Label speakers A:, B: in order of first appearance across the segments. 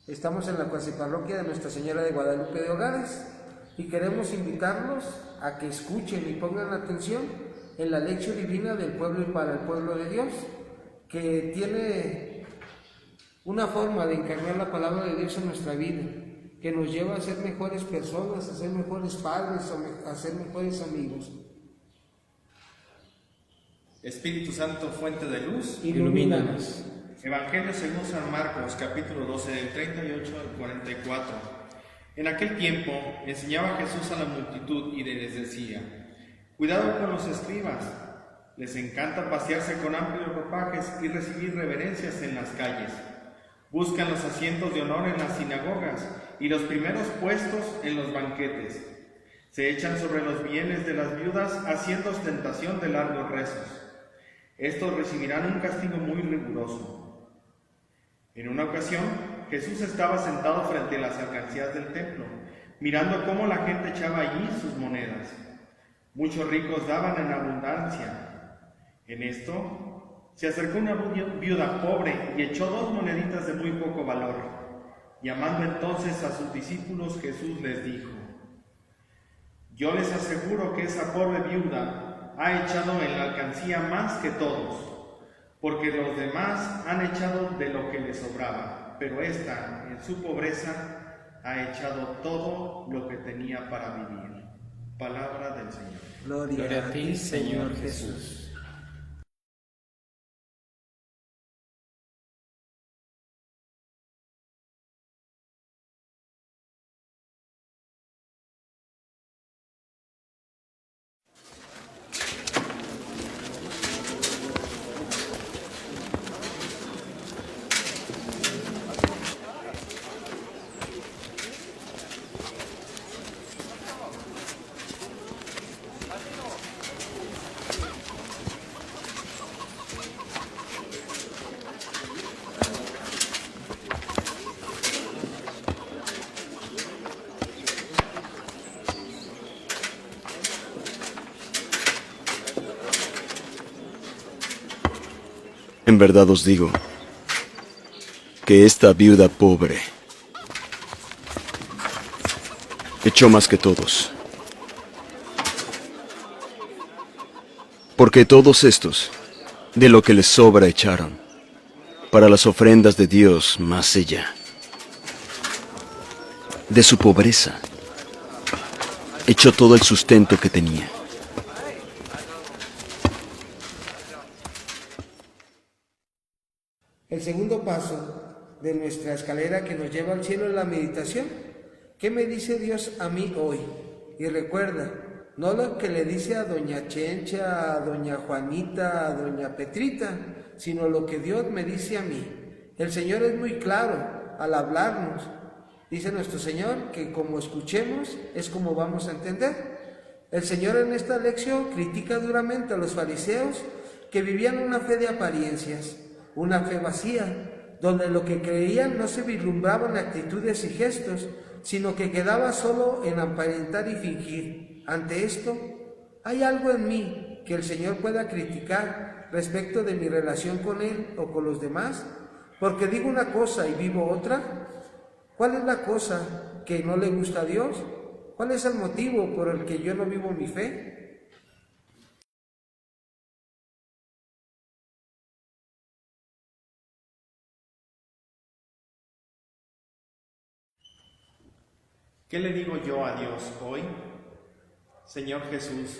A: Estamos en la cuasiparroquia de Nuestra Señora de Guadalupe de Hogares y queremos invitarlos a que escuchen y pongan atención en la lección divina del pueblo y para el pueblo de Dios, que tiene una forma de encarnar la palabra de Dios en nuestra vida, que nos lleva a ser mejores personas, a ser mejores padres, a ser mejores amigos.
B: Espíritu Santo, fuente de luz,
A: Ilumínanos.
B: Evangelio según San Marcos, capítulo 12, del 38 al 44. En aquel tiempo enseñaba Jesús a la multitud y les decía: cuidado con los escribas, les encanta pasearse con amplios ropajes y recibir reverencias en las calles. Buscan los asientos de honor en las sinagogas y los primeros puestos en los banquetes. Se echan sobre los bienes de las viudas haciendo ostentación de largos rezos. Estos recibirán un castigo muy riguroso. En una ocasión, Jesús estaba sentado frente a las alcancías del templo, mirando cómo la gente echaba allí sus monedas. Muchos ricos daban en abundancia. En esto, se acercó una viuda pobre y echó 2 moneditas de muy poco valor. Llamando entonces a sus discípulos, Jesús les dijo: yo les aseguro que esa pobre viuda ha echado en la alcancía más que todos, porque los demás han echado de lo que les sobraba, pero ésta, en su pobreza, ha echado todo lo que tenía para vivir. Palabra del Señor.
A: Gloria a ti, Señor Jesús.
C: En verdad os digo que esta viuda pobre echó más que todos, porque todos estos de lo que les sobra echaron para las ofrendas de Dios, mas ella de su pobreza echó todo el sustento que tenía.
A: El segundo paso de nuestra escalera que nos lleva al cielo es la meditación. ¿Qué me dice Dios a mí hoy? Y recuerda, no lo que le dice a doña Chencha, a doña Juanita, a doña Petrita, sino lo que Dios me dice a mí. El Señor es muy claro al hablarnos. Dice nuestro Señor que como escuchemos es como vamos a entender. El Señor en esta lección critica duramente a los fariseos que vivían una fe de apariencias, una fe vacía, donde lo que creían no se vislumbraba en actitudes y gestos, sino que quedaba solo en aparentar y fingir. Ante esto, ¿hay algo en mí que el Señor pueda criticar respecto de mi relación con Él o con los demás? Porque digo una cosa y vivo otra. ¿Cuál es la cosa que no le gusta a Dios? ¿Cuál es el motivo por el que yo no vivo mi fe?
B: ¿Qué le digo yo a Dios hoy? Señor Jesús,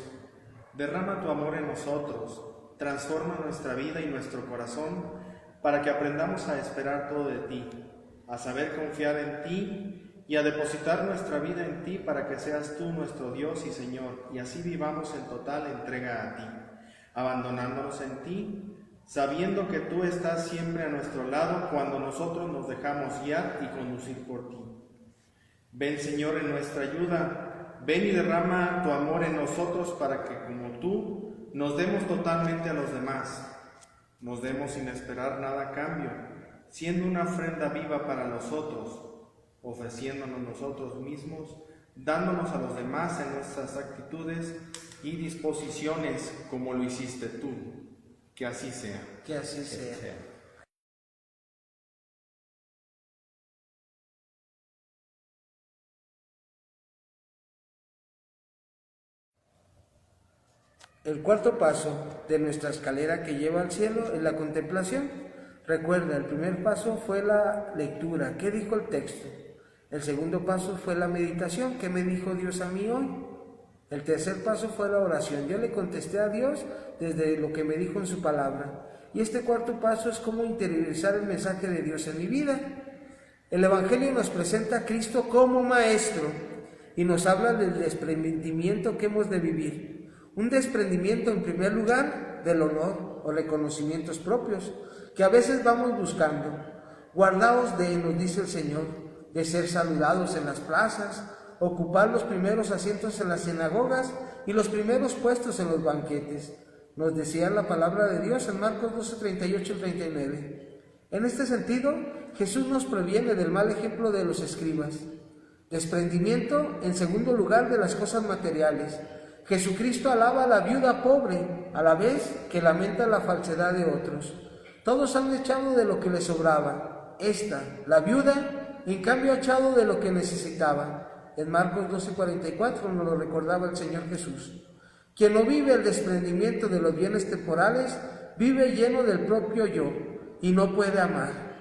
B: derrama tu amor en nosotros, transforma nuestra vida y nuestro corazón para que aprendamos a esperar todo de ti, a saber confiar en ti y a depositar nuestra vida en ti para que seas tú nuestro Dios y Señor, y así vivamos en total entrega a ti, abandonándonos en ti, sabiendo que tú estás siempre a nuestro lado cuando nosotros nos dejamos guiar y conducir por ti. Ven, Señor, en nuestra ayuda, ven y derrama tu amor en nosotros para que, como tú, nos demos totalmente a los demás, nos demos sin esperar nada a cambio, siendo una ofrenda viva para los otros, ofreciéndonos nosotros mismos, dándonos a los demás en nuestras actitudes y disposiciones como lo hiciste tú. Que así sea.
A: Que así sea. El cuarto paso de nuestra escalera que lleva al cielo es la contemplación. Recuerda, el primer paso fue la lectura. ¿Qué dijo el texto? El segundo paso fue la meditación. ¿Qué me dijo Dios a mí hoy? El tercer paso fue la oración. Yo le contesté a Dios desde lo que me dijo en su palabra. Y este cuarto paso es cómo interiorizar el mensaje de Dios en mi vida. El Evangelio nos presenta a Cristo como Maestro y nos habla del desprendimiento que hemos de vivir. Un desprendimiento, en primer lugar, del honor o reconocimientos propios, que a veces vamos buscando. Guardaos de, nos dice el Señor, de ser saludados en las plazas, ocupar los primeros asientos en las sinagogas y los primeros puestos en los banquetes. Nos decía la palabra de Dios en Marcos 12, 38 y 39. En este sentido, Jesús nos previene del mal ejemplo de los escribas. Desprendimiento, en segundo lugar, de las cosas materiales. Jesucristo alaba a la viuda pobre, a la vez que lamenta la falsedad de otros. Todos han echado de lo que les sobraba. Esta, la viuda, en cambio ha echado de lo que necesitaba. En Marcos 12:44 nos lo recordaba el Señor Jesús. Quien no vive el desprendimiento de los bienes temporales, vive lleno del propio yo y no puede amar.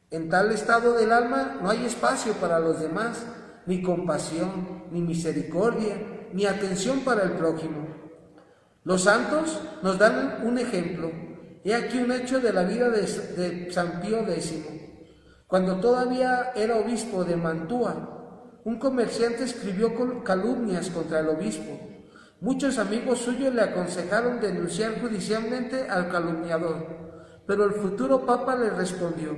A: En tal estado del alma no hay espacio para los demás, ni compasión, ni misericordia, ni atención para el prójimo. Los santos nos dan un ejemplo. He aquí un hecho de la vida de San Pío X. Cuando todavía era obispo de Mantua, un comerciante escribió calumnias contra el obispo. Muchos amigos suyos le aconsejaron denunciar judicialmente al calumniador, pero el futuro papa le respondió: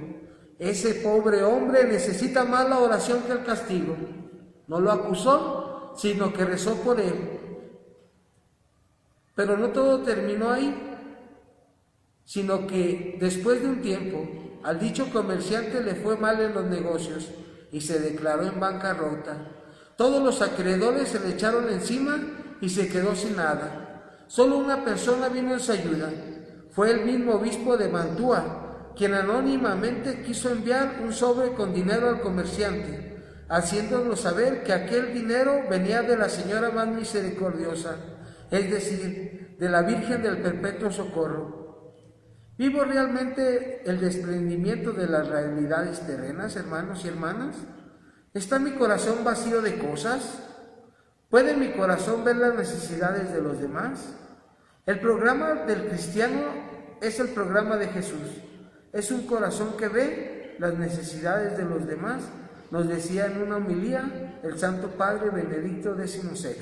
A: ese pobre hombre necesita más la oración que el castigo. No lo acusó, sino que rezó por él. Pero no todo terminó ahí, sino que después de un tiempo, al dicho comerciante le fue mal en los negocios y se declaró en bancarrota. Todos los acreedores se le echaron encima y se quedó sin nada. Solo una persona vino en su ayuda. Fue el mismo obispo de Mantua, quien anónimamente quiso enviar un sobre con dinero al comerciante, haciéndolo saber que aquel dinero venía de la Señora más misericordiosa, es decir, de la Virgen del Perpetuo Socorro. ¿Vivo realmente el desprendimiento de las realidades terrenas, hermanos y hermanas? ¿Está mi corazón vacío de cosas? ¿Puede mi corazón ver las necesidades de los demás? El programa del cristiano es el programa de Jesús. Es un corazón que ve las necesidades de los demás, nos decía en una homilía el Santo Padre Benedicto XVI.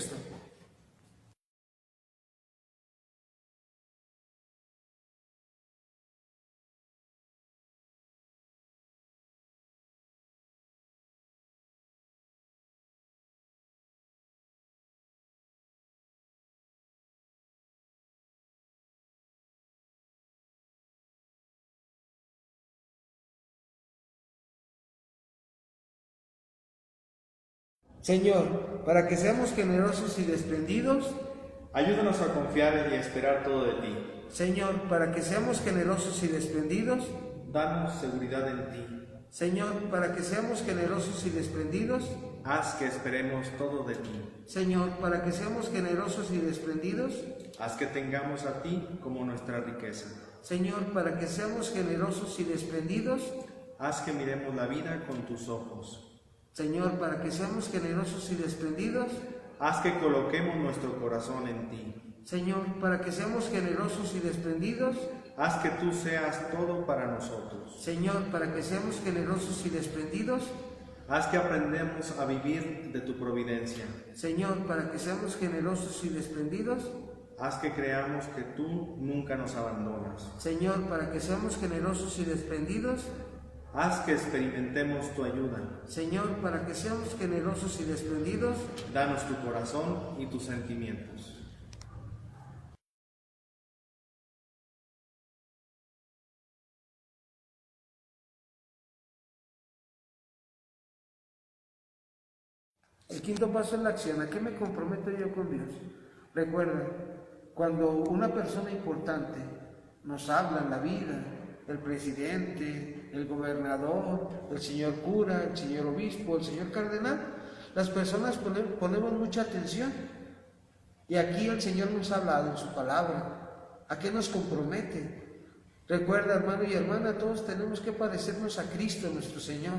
A: Señor, para que seamos generosos y desprendidos,
B: ayúdanos a confiar y a esperar todo de ti.
A: Señor, para que seamos generosos y desprendidos,
B: danos seguridad en ti.
A: Señor, para que seamos generosos y desprendidos,
B: haz que esperemos todo de ti.
A: Señor, para que seamos generosos y desprendidos,
B: haz que tengamos a ti como nuestra riqueza.
A: Señor, para que seamos generosos y desprendidos,
B: haz que miremos la vida con tus ojos.
A: Señor, para que seamos generosos y desprendidos,
B: haz que coloquemos nuestro corazón en ti.
A: Señor, para que seamos generosos y desprendidos,
B: haz que tú seas todo para nosotros.
A: Señor, para que seamos generosos y desprendidos,
B: haz que aprendamos a vivir de tu providencia.
A: Señor, para que seamos generosos y desprendidos,
B: haz que creamos que tú nunca nos abandonas.
A: Señor, para que seamos generosos y desprendidos,
B: haz que experimentemos tu ayuda.
A: Señor, para que seamos generosos y desprendidos,
B: danos tu corazón y tus sentimientos.
A: El quinto paso es la acción. ¿A qué me comprometo yo con Dios? Recuerda, cuando una persona importante nos habla en la vida, el presidente, el gobernador, el señor cura, el señor obispo, el señor cardenal, las personas ponemos mucha atención. Y aquí el Señor nos ha hablado en su palabra. ¿A qué nos compromete? Recuerda, hermano y hermana, todos tenemos que parecernos a Cristo nuestro Señor.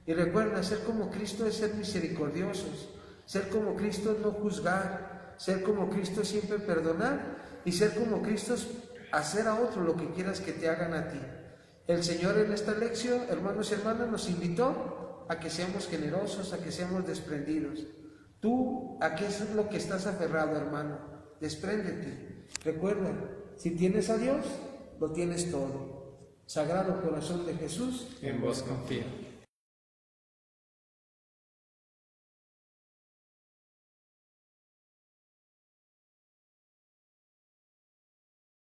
A: Y recuerda, ser como Cristo es ser misericordiosos, ser como Cristo es no juzgar, ser como Cristo es siempre perdonar, y ser como Cristo es hacer a otro lo que quieras que te hagan a ti. El Señor en esta lección, hermanos y hermanas, nos invitó a que seamos generosos, a que seamos desprendidos. ¿Tú a qué es lo que estás aferrado, hermano? Despréndete. Recuerda, si tienes a Dios, lo tienes todo. Sagrado Corazón de Jesús,
B: En vos confío.